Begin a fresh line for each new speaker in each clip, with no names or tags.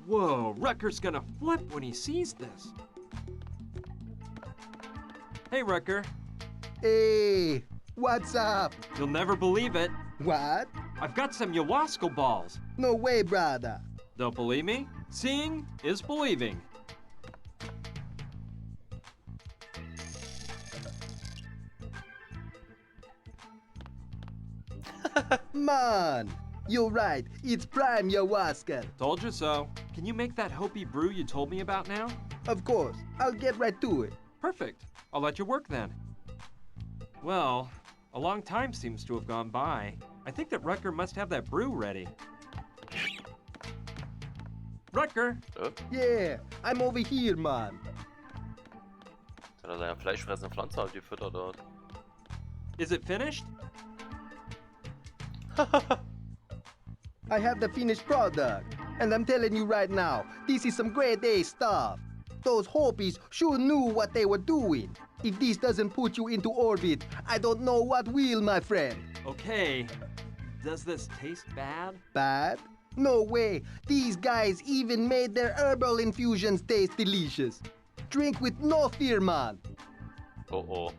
Whoa, Rucker's gonna flip when he sees this. Hey, Rucker.
Hey, what's up?
You'll never believe it.
What?
I've got some ayahuasca balls.
No way, brother.
Don't believe me? Seeing is believing.
Man, you're right. It's prime ayahuasca.
Told you so. Can you make that Hopi brew you told me about now?
Of course, I'll get right to it.
Perfect. I'll let you work then. Well, a long time seems to have gone by. I think that Rucker must have that brew ready. Rucker!
Yeah, I'm over here, man.
Hat er seine fleischfressende Pflanze halt gefüttert dort.
Is it finished?
I have the finished product. And I'm telling you right now, this is some grade A stuff. Those Hopis sure knew what they were doing. If this doesn't put you into orbit, I don't know what will, my friend.
Okay. Does this taste bad?
Bad? No way. These guys even made their herbal infusions taste delicious. Drink with no fear, man.
Oh oh.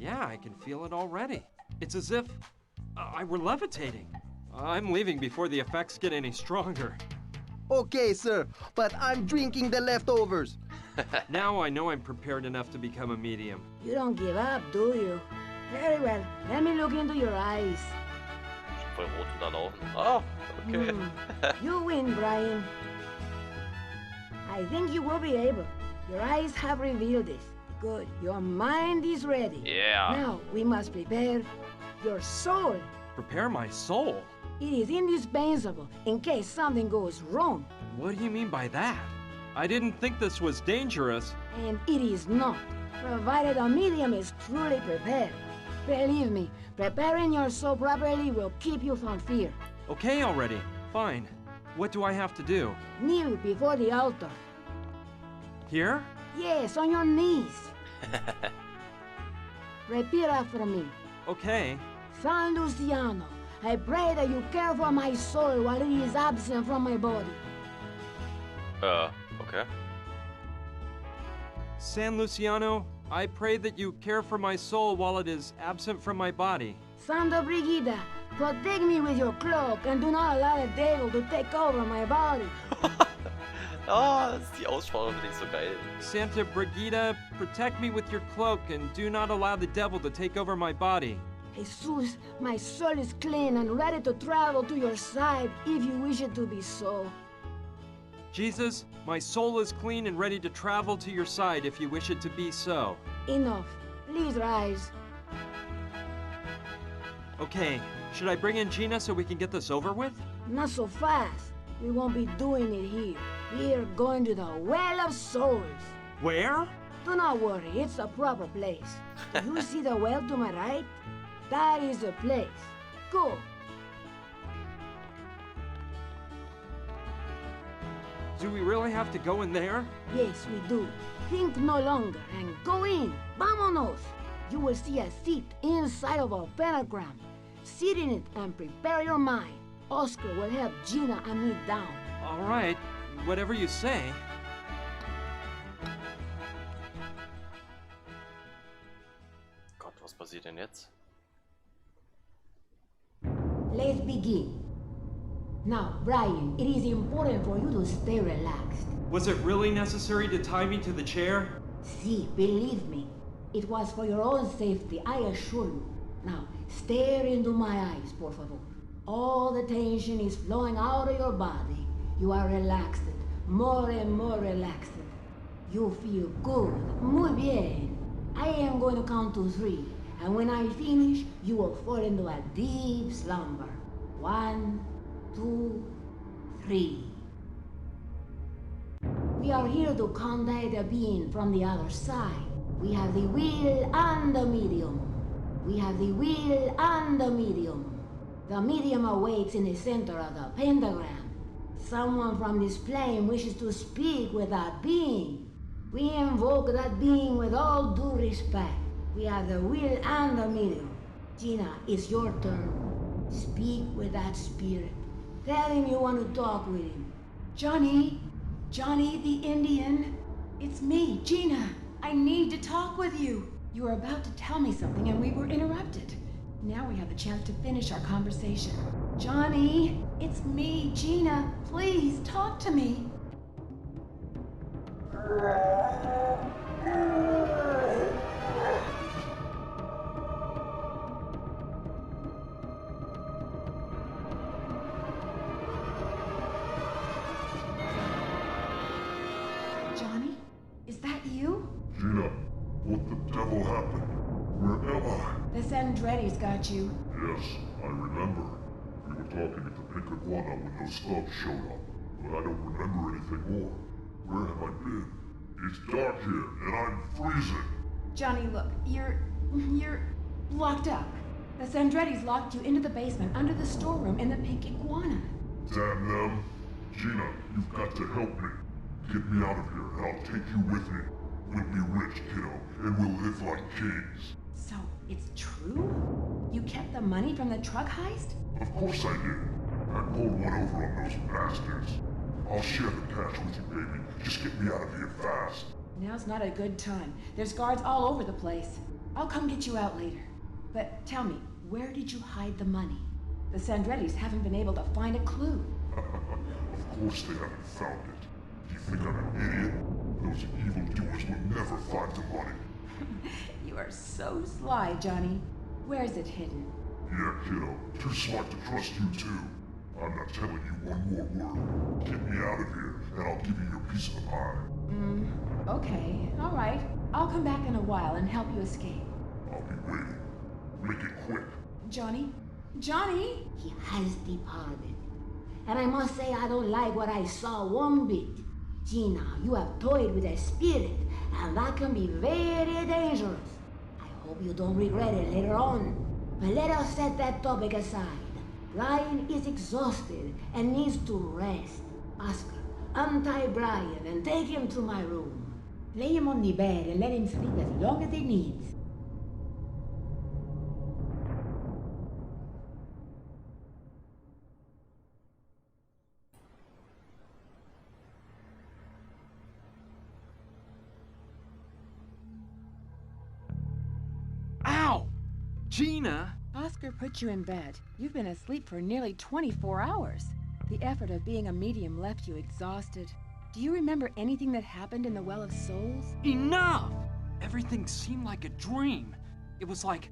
Yeah, I can feel it already. It's as if I were levitating. I'm leaving before the effects get any stronger.
Okay, sir, but I'm drinking the leftovers.
Now I know I'm prepared enough to become a medium.
You don't give up, do you? Very well. Let me look into your eyes.
Voll rot unterlaufen. Ah, okay.
You win, Brian. I think you will be able. Your eyes have revealed it. Good. Your mind is ready.
Yeah.
Now we must prepare your soul.
Prepare my soul?
It is indispensable in case something goes wrong.
What do you mean by that? I didn't think this was dangerous.
And it is not, provided a medium is truly prepared. Believe me, preparing your soul properly will keep you from fear.
Okay already. Fine. What do I have to do?
Kneel before the altar.
Here?
Yes, on your knees. Repeat after me.
Okay.
San Luciano, I pray that you care for my soul while it is absent from my body.
Okay.
San Luciano, I pray that you care for my soul while it is absent from my body.
Santa Brigida, protect me with your cloak and do not allow the devil to take over my body.
Ah, die Aussprache finde ich so geil.
Santa Brigida, protect me with your cloak and do not allow the devil to take over my body.
Jesus, my soul is clean and ready to travel to your side if you wish it to be so.
Jesus, my soul is clean and ready to travel to your side if you wish it to be so.
Enough. Please rise.
Okay, should I bring in Gina so we can get this over with?
Not so fast. We won't be doing it here. We are going to the Well of Souls.
Where?
Do not worry, it's the proper place. Do you see the well to my right? That is the place. Go.
Do we really have to go in there?
Yes, we do. Think no longer and go in. Vámonos. You will see a seat inside of a pentagram. Sit in it and prepare your mind. Oscar will help Gina and me down.
All right, whatever you say.
Gott, was passiert denn jetzt?
Let's begin. Now, Brian, it is important for you to stay relaxed.
Was it really necessary to tie me to the chair?
See, believe me, it was for your own safety, I assure you. Now, stare into my eyes, por favor. All the tension is flowing out of your body. You are relaxed, more and more relaxed. You feel good. Muy bien. I am going to count to 3, and when I finish, you will fall into a deep slumber. 1, 2, 3. We are here to contact a being from the other side. We have the will and the medium. We have the will and the medium. The medium awaits in the center of the pentagram. Someone from this plane wishes to speak with that being. We invoke that being with all due respect. We have the will and the medium. Gina, it's your turn. Speak with that spirit. Tell him you want to talk with him. Johnny! Johnny the Indian! It's me, Gina. I need to talk with you. You were about to tell me something and we were interrupted. Now we have a chance to finish our conversation. Johnny! It's me, Gina. Please, talk to me. Johnny? Is that you?
Gina, what the devil happened? Where am I?
The Sandretti's got you.
Yes, I remember. We were talking at the Pink Iguana when those thugs showed up, but I don't remember anything more. Where have I been? It's dark here, and I'm freezing.
Johnny, look, you're locked up. The Sandretti's locked you into the basement under the storeroom in the Pink Iguana.
Damn them. Gina, you've got to help me. Get me out of here, and I'll take you with me. We'll be rich, kiddo, and we'll live like kings.
So, it's true? You kept the money from the truck heist?
Of course I did. I pulled one over on those bastards. I'll share the cash with you, baby. Just get me out of here fast.
Now's not a good time. There's guards all over the place. I'll come get you out later. But tell me, where did you hide the money? The Sandretti's haven't been able to find a clue.
Of course they haven't found it. Do you think I'm an idiot? Those evildoers will never find the money.
You are so sly, Johnny. Where's it hidden?
Yeah, kiddo. Too smart to trust you, too. I'm not telling you one more word. Get me out of here, and I'll give you your piece of the pie.
Okay, all right. I'll come back in a while and help you escape.
I'll be waiting. Make it quick.
Johnny? Johnny?
He has departed. And I must say I don't like what I saw one bit. Gina, you have toyed with a spirit, and that can be very dangerous. I hope you don't regret it later on. But let us set that topic aside. Brian is exhausted and needs to rest. Oscar, untie Brian and take him to my room. Lay him on the bed and let him sleep as long as he needs.
Ow! Gina!
Oscar put you in bed. You've been asleep for nearly 24 hours. The effort of being a medium left you exhausted. Do you remember anything that happened in the Well of Souls?
Enough! Everything seemed like a dream. It was like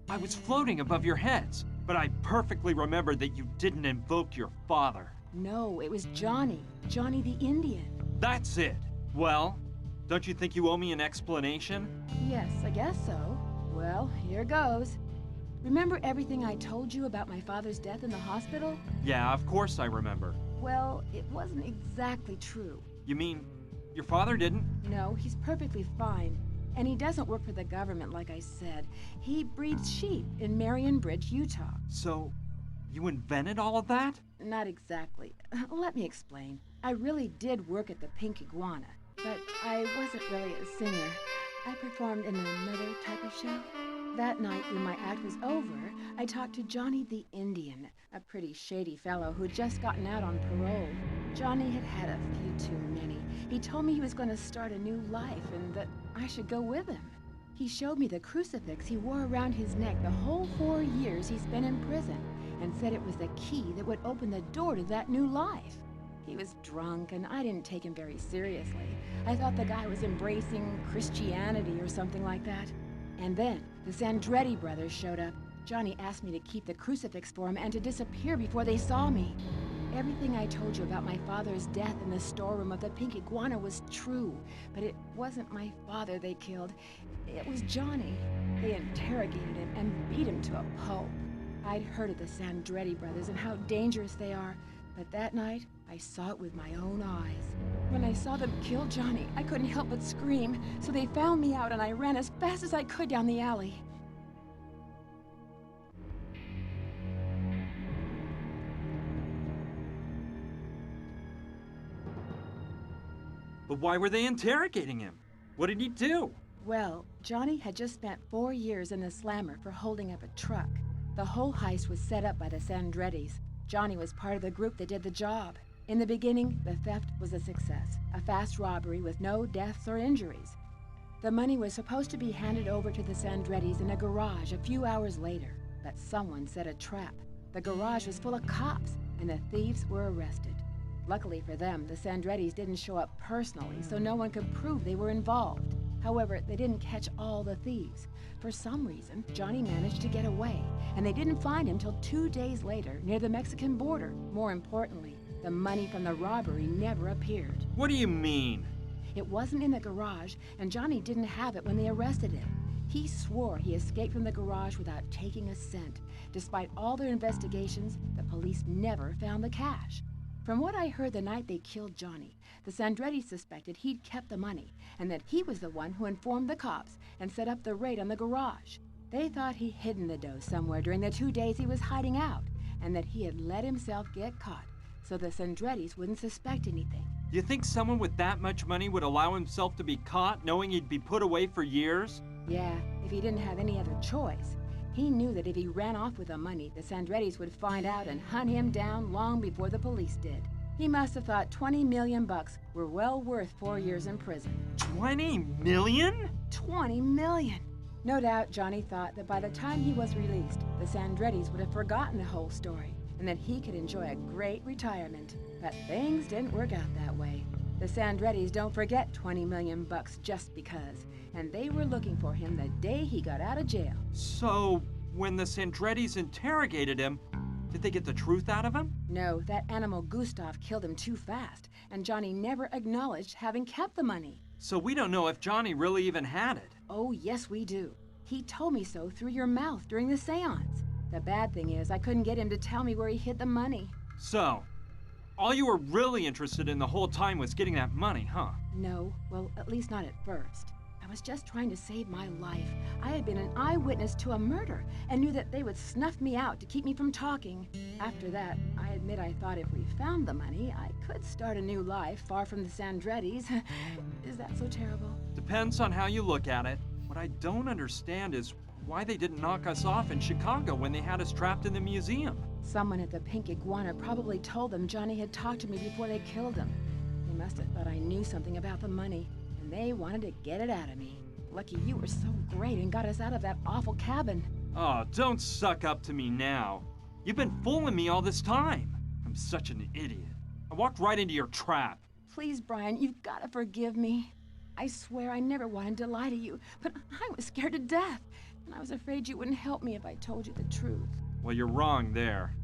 I was floating above your heads, but I perfectly remembered that you didn't invoke your father.
No, it was Johnny. Johnny the Indian.
That's it. Well, don't you think you owe me an explanation?
Yes, I guess so. Well, here goes. Remember everything I told you about my father's death in the hospital?
Yeah, of course I remember.
Well, it wasn't exactly true.
You mean your father didn't?
No, he's perfectly fine. And he doesn't work for the government, like I said. He breeds sheep in Marion Bridge, Utah.
So, you invented all of that?
Not exactly. Let me explain. I really did work at the Pink Iguana, but I wasn't really a singer. I performed in another type of show. That night, when my act was over, I talked to Johnny the Indian, a pretty shady fellow who'd just gotten out on parole. Johnny had had a few too many. He told me he was going to start a new life and that I should go with him. He showed me the crucifix he wore around his neck the whole 4 years he spent in prison and said it was the key that would open the door to that new life. He was drunk and I didn't take him very seriously. I thought the guy was embracing Christianity or something like that. And then the Sandretti brothers showed up. Johnny asked me to keep the crucifix for him and to disappear before they saw me. Everything I told you about my father's death in the storeroom of the Pink Iguana was true, but it wasn't my father they killed. It was Johnny. They interrogated him and beat him to a pulp. I'd heard of the Sandretti brothers and how dangerous they are, but that night I saw it with my own eyes. When I saw them kill Johnny, I couldn't help but scream, so they found me out and I ran as fast as I could down the alley.
But why were they interrogating him? What did he do?
Well, Johnny had just spent 4 years in the slammer for holding up a truck.
The whole heist was set up by the Sandrettis. Johnny was part of the group that did the job. In the beginning, the theft was a success, a fast robbery with no deaths or injuries. The money was supposed to be handed over to the Sandrettis in a garage a few hours later, but someone set a trap. The garage was full of cops, and the thieves were arrested. Luckily for them, the Sandrettis didn't show up personally, so no one could prove they were involved. However, they didn't catch all the thieves. For some reason, Johnny managed to get away, and they didn't find him till 2 days later near the Mexican border. More importantly, the money from the robbery never appeared.
What do you mean?
It wasn't in the garage, and Johnny didn't have it when they arrested him. He swore he escaped from the garage without taking a cent. Despite all their investigations, the police never found the cash. From what I heard the night they killed Johnny, the Sandrettis suspected he'd kept the money, and that he was the one who informed the cops and set up the raid on the garage. They thought he'd hidden the dough somewhere during the 2 days he was hiding out, and that he had let himself get caught, so the Sandrettis wouldn't suspect anything.
You think someone with that much money would allow himself to be caught knowing he'd be put away for years?
Yeah, if he didn't have any other choice. He knew that if he ran off with the money, the Sandrettis would find out and hunt him down long before the police did. He must have thought 20 million bucks were well worth 4 years in prison.
20 million?
20 million! No doubt Johnny thought that by the time he was released, the Sandrettis would have forgotten the whole story, and that he could enjoy a great retirement. But things didn't work out that way. The Sandrettis don't forget 20 million bucks just because, and they were looking for him the day he got out of jail.
So, when the Sandrettis interrogated him, did they get the truth out of him?
No, that animal Gustav killed him too fast, and Johnny never acknowledged having kept the money.
So we don't know if Johnny really even had it.
Oh, yes, we do. He told me so through your mouth during the seance. The bad thing is, I couldn't get him to tell me where he hid the money.
So, all you were really interested in the whole time was getting that money, huh?
No, well, at least not at first. I was just trying to save my life. I had been an eyewitness to a murder and knew that they would snuff me out to keep me from talking. After that, I admit I thought if we found the money, I could start a new life far from the Sandrettis. Is that so terrible?
Depends on how you look at it. What I don't understand is why they didn't knock us off in Chicago when they had us trapped in the museum.
Someone at the Pink Iguana probably told them Johnny had talked to me before they killed him. They must have thought I knew something about the money, and they wanted to get it out of me. Lucky you were so great and got us out of that awful cabin.
Oh, don't suck up to me now. You've been fooling me all this time. I'm such an idiot. I walked right into your trap.
Please, Brian, you've got to forgive me. I swear I never wanted to lie to you, but I was scared to death, and I was afraid you wouldn't help me if I told you the truth.
Well, you're wrong there.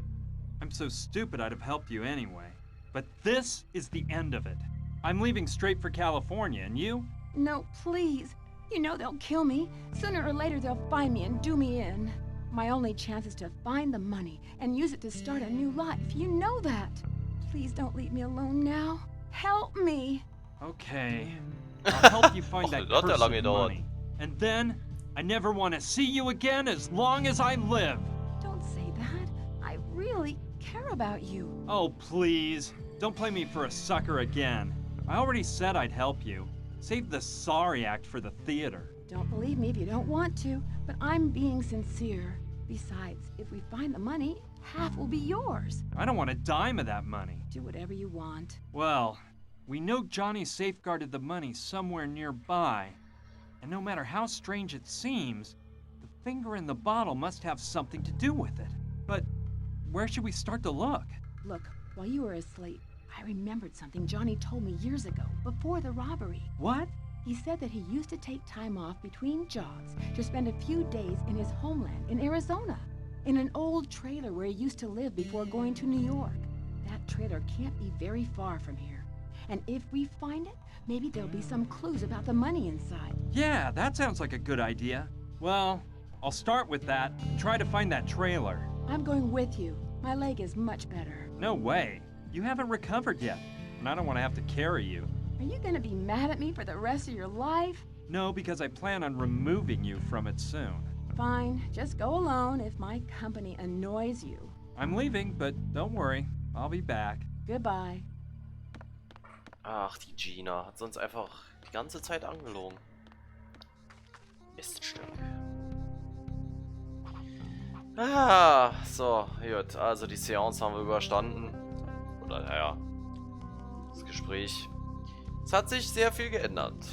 I'm so stupid I'd have helped you anyway. But this is the end of it. I'm leaving straight for California, and you?
No, please. You know they'll kill me. Sooner or later they'll find me and do me in. My only chance is to find the money and use it to start a new life. You know that. Please don't leave me alone now. Help me.
Okay. I'll help you find that
dat hat lange
cursed
gedauert.
money. And then, I never want to see you again as long as I live.
Don't say that. I really care about you.
Oh, please. Don't play me for a sucker again. I already said I'd help you. Save the sorry act for the theater.
Don't believe me if you don't want to, but I'm being sincere. Besides, if we find the money, half will be yours.
I don't want a dime of that money.
Do whatever you want.
Well, we know Johnny safeguarded the money somewhere nearby. And no matter how strange it seems, the finger in the bottle must have something to do with it. But where should we start to look?
Look, while you were asleep, I remembered something Johnny told me years ago, before the robbery.
What?
He said that he used to take time off between jobs to spend a few days in his homeland in Arizona, in an old trailer where he used to live before going to New York. That trailer can't be very far from here. And if we find it, maybe there'll be some clues about the money inside.
Yeah, that sounds like a good idea. Well, I'll start with that and try to find that trailer.
I'm going with you. My leg is much better.
No way. You haven't recovered yet, and I don't want to have to carry you.
Are you gonna be mad at me for the rest of your life?
No, because I plan on removing you from it soon.
Fine, just go alone if my company annoys you.
I'm leaving, but don't worry. I'll be back.
Goodbye.
Ach, die Gina hat uns einfach die ganze Zeit angelogen. Miststück. Ah, so, gut. Also die Seance haben wir überstanden. Oder, naja, das Gespräch. Es hat sich sehr viel geändert.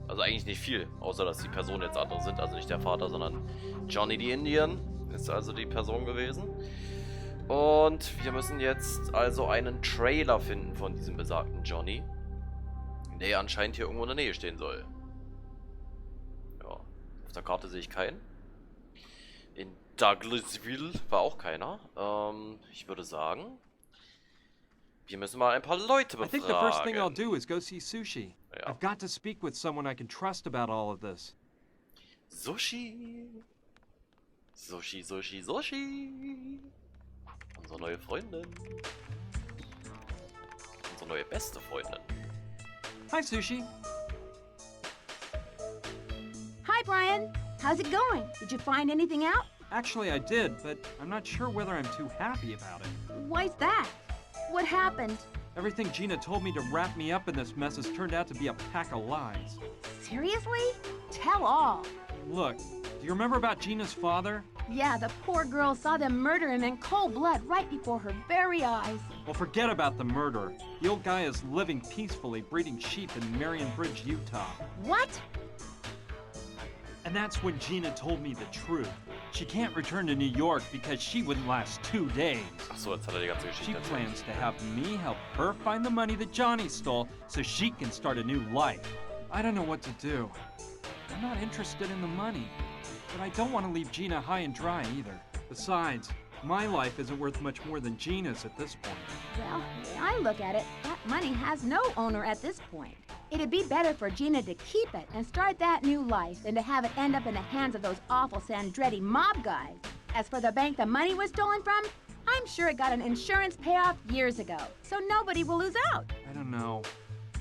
Also eigentlich nicht viel, außer dass die Personen jetzt andere sind. Also nicht der Vater, sondern Johnny the Indian ist also die Person gewesen. Und wir müssen jetzt also einen Trailer finden von diesem besagten Johnny. Der anscheinend hier irgendwo in der Nähe stehen soll. Ja, auf der Karte sehe ich keinen. In Douglasville war auch keiner. Ich würde sagen, wir müssen mal ein paar Leute
I think the first thing I'll
befragen.
do is go see Sushi.
Ja.
I've got to speak with someone I can trust about all of this.
Sushi. Sushi, Sushi, Sushi. Unsere neue Freundin. Unsere neue beste Freundin.
Hi, Sushi.
Hi, Brian. How's it going? Did you find anything out?
Actually, I did, but I'm not sure whether I'm too happy about it.
Why's that? What happened?
Everything Gina told me to wrap me up in this mess has turned out to be a pack of lies.
Seriously? Tell all.
Look, do you remember about Gina's father?
Yeah, the poor girl saw them murder him in cold blood right before her very eyes.
Well, forget about the murder. The old guy is living peacefully, breeding sheep in Marion Bridge, Utah.
What?
And that's when Gina told me the truth. She can't return to New York because she wouldn't last 2 days.
Achso, jetzt hat er die ganze
She
Geschichte erzählt.
plans to have me help her find the money that Johnny stole so she can start a new life. I don't know what to do. I'm not interested in the money, but I don't want to leave Gina high and dry either. Besides, my life isn't worth much more than Gina's at this point.
Well, the way I look at it, that money has no owner at this point. It'd be better for Gina to keep it and start that new life than to have it end up in the hands of those awful Sandretti mob guys. As for the bank the money was stolen from, I'm sure it got an insurance payoff years ago, so nobody will lose out.
I don't know.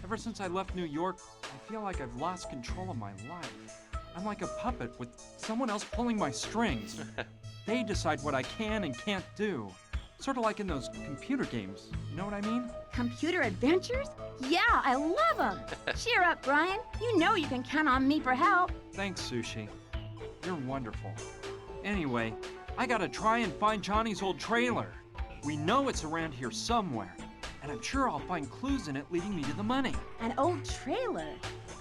Ever since I left New York, I feel like I've lost control of my life. I'm like a puppet with someone else pulling my strings. They decide what I can and can't do. Sort of like in those computer games. You know what I mean?
Computer adventures? Yeah, I love them. Cheer up, Brian. You know you can count on me for help.
Thanks, Sushi. You're wonderful. Anyway, I gotta try and find Johnny's old trailer. We know it's around here somewhere, and I'm sure I'll find clues in it leading me to the money.
An old trailer?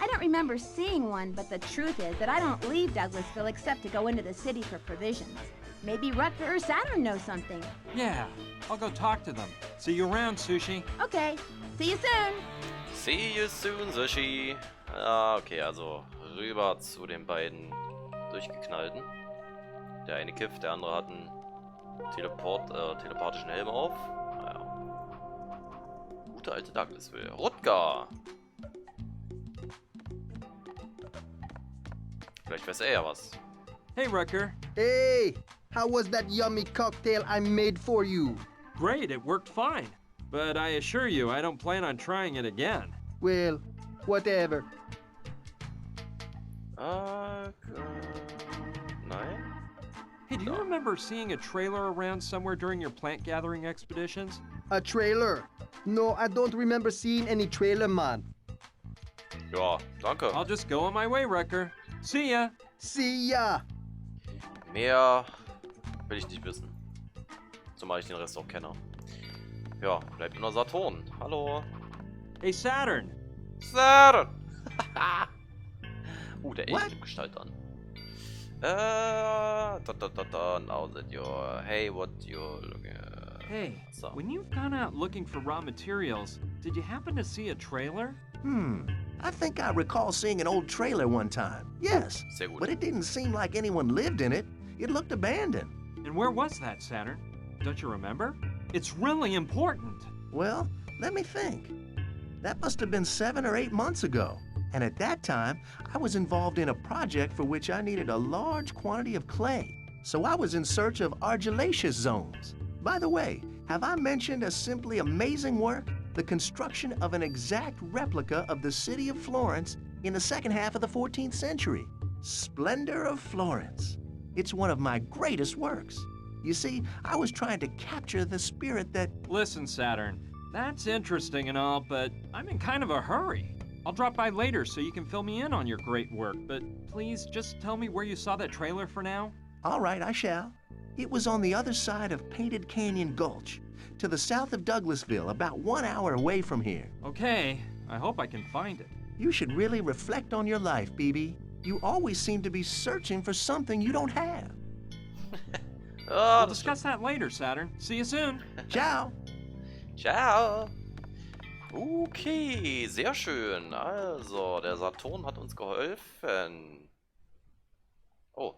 I don't remember seeing one, but the truth is that I don't leave Douglasville except to go into the city for provisions. Maybe Rutger or Saturn knows something.
Yeah, I'll go talk to them. See you around, Sushi.
Okay, see you soon.
See you soon, Sushi. Ah, okay, also rüber zu den beiden Durchgeknallten. Der eine kifft, der andere hat einen telepathischen Helm auf. Naja. Gute alte Douglasville. Rutger! Vielleicht weiß er ja was.
Hey, Rutger.
Hey, how was that yummy cocktail I made for you?
Great, it worked fine. But I assure you, I don't plan on trying it again.
Well, whatever.
Nein?
Hey, do you remember seeing a trailer around somewhere during your plant gathering expeditions?
A trailer? No, I don't remember seeing any trailer, man.
Ja, danke.
I'll just go on my way, Rutger. See ya.
See ya.
Mehr will ich nicht wissen. Zumal ich den Rest auch kenne. Ja, bleibt nur Saturn. Hallo.
Hey, Saturn.
Saturn! Der
What?
Alien-Gestalt an. Now that you're... Hey, what you're looking at?
Hey,
So.
when you've gone out looking for raw materials, did you happen to see a trailer?
I think I recall seeing an old trailer one time. Yes,
Sehr gut.
but it didn't seem like anyone lived in it. It looked abandoned.
And where was that, Saturn? Don't you remember? It's really important.
Well, let me think. That must have been 7 or 8 months ago. And at that time, I was involved in a project for which I needed a large quantity of clay. So I was in search of argillaceous zones. By the way, have I mentioned a simply amazing work? The construction of an exact replica of the city of Florence in the second half of the 14th century. Splendor of Florence. It's one of my greatest works. You see, I was trying to capture the spirit that...
Listen, Saturn, that's interesting and all, but I'm in kind of a hurry. I'll drop by later so you can fill me in on your great work, but please just tell me where you saw that trailer for now.
All right, I shall. It was on the other side of Painted Canyon Gulch, to the south of Douglasville, about 1 hour away from here.
Okay, I hope I can find it.
You should really reflect on your life, BB. You always seem to be searching for something you don't have.
Oh,
We'll discuss that later, Saturn. See you soon.
Ciao.
Ciao. Okay, sehr schön. Also, der Saturn hat uns geholfen. Oh,